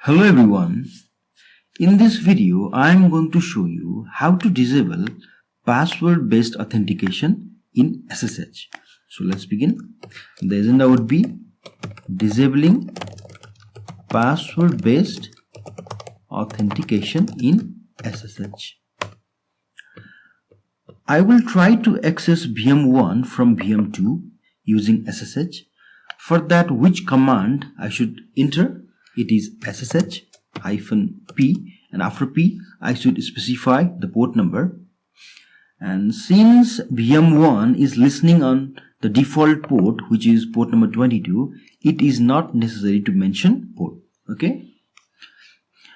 Hello everyone. In this video, I am going to show you how to disable password-based authentication in SSH. So let's begin. The agenda would be disabling password-based authentication in SSH. I will try to access VM1 from VM2 using SSH. For that, which command I should enter? It is SSH-P, and after P I should specify the port number. And since VM1 is listening on the default port, which is port number 22, it is not necessary to mention port. Okay.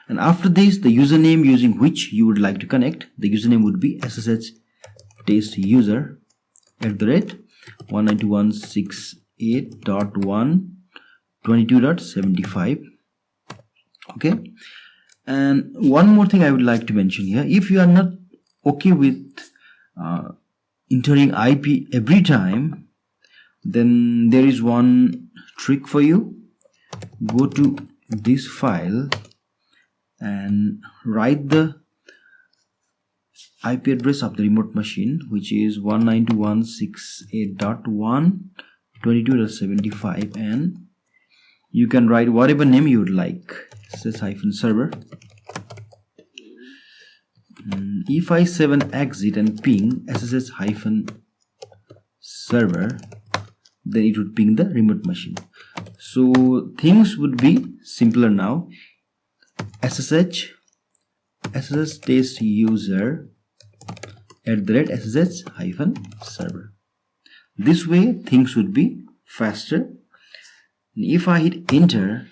And after this, the username using which you would like to connect, the username would be SSH test user @192.168.122.75. Okay. And one more thing I would like to mention here: if you are not okay with entering IP every time, then there is one trick for you. Go to this file and write the IP address of the remote machine, which is 192.168.122.75, and you can write whatever name you would like. SSH-server. If I 7 exit and ping SSH-server, then it would ping the remote machine. So things would be simpler now. SSH test user @SSH-server. This way things would be faster. And if I hit enter,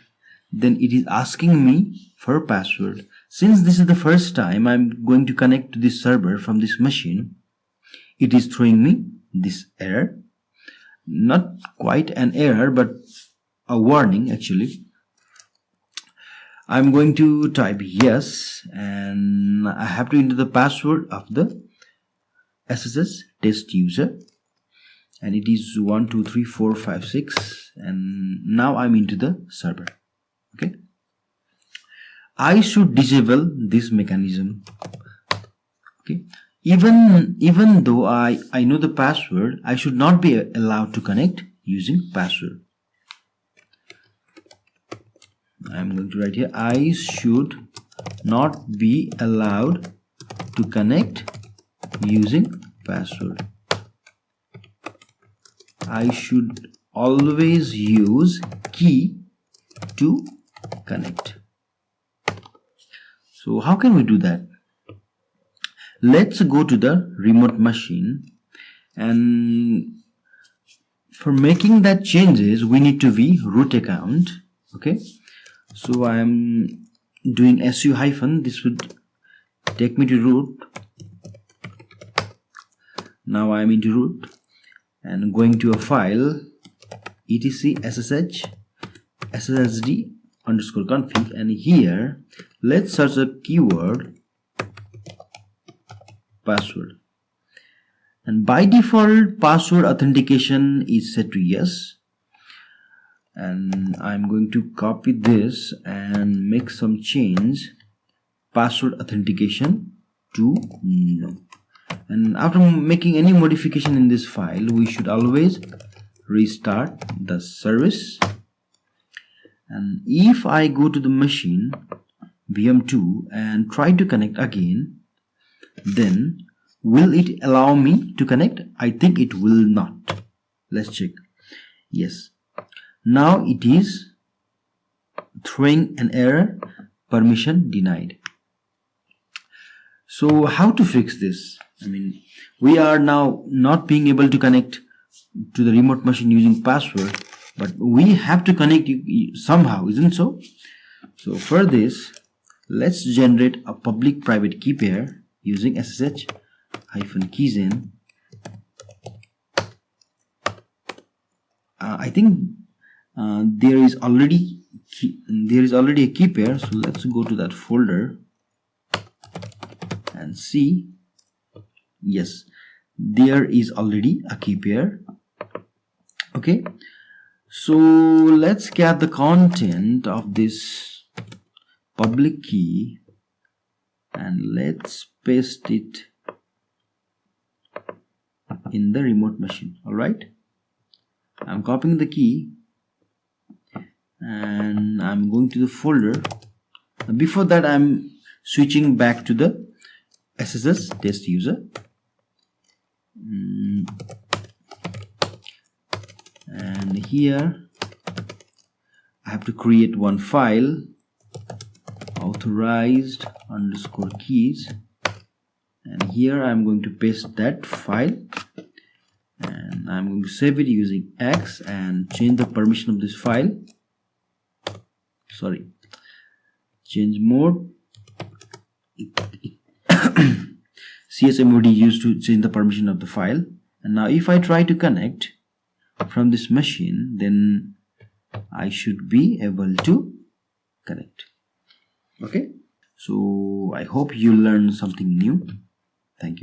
then it is asking me for a password. Since this is the first time I'm going to connect to this server from this machine, it is throwing me this error. Not quite an error, but a warning actually. I'm going to type yes, and I have to enter the password of the SSH test user, and it is 123456, and now I'm into the server. Okay, I should disable this mechanism. Okay, even though I know the password, I should not be allowed to connect using password. I'm going to write here: I should not be allowed to connect using password. I should always use key to connect. So how can we do that? Let's go to the remote machine, and for making that changes we need to be root account. Okay, so I am doing su-, this would take me to root. Now I am into root and going to a file etc ssh ssd_config, and here let's search the keyword password, and by default password authentication is set to yes, and I'm going to copy this and make some change, password authentication to no. And after making any modification in this file, we should always restart the service. And if I go to the machine VM2 and try to connect again, then will it allow me to connect? I think it will not. Let's check. Yes, now it is throwing an error, permission denied. So how to fix this? I mean, we are now not being able to connect to the remote machine using password, but we have to connect somehow, isn't so? So for this, let's generate a public private key pair using SSH-keygen. I think there is already a key pair, so let's go to that folder and see. Yes, there is already a key pair. Okay, so let's get the content of this public key and let's paste it in the remote machine. Alright, I'm copying the key and I'm going to the folder. Before that, I'm switching back to the SSH test user. And here I have to create one file, authorized underscore keys, and here I'm going to paste that file and I'm going to save it using X and change the permission of this file. Sorry, change mode. CSMOD used to change the permission of the file. And now if I try to connect from this machine, then I should be able to connect. Okay, so I hope you learned something new. Thank you.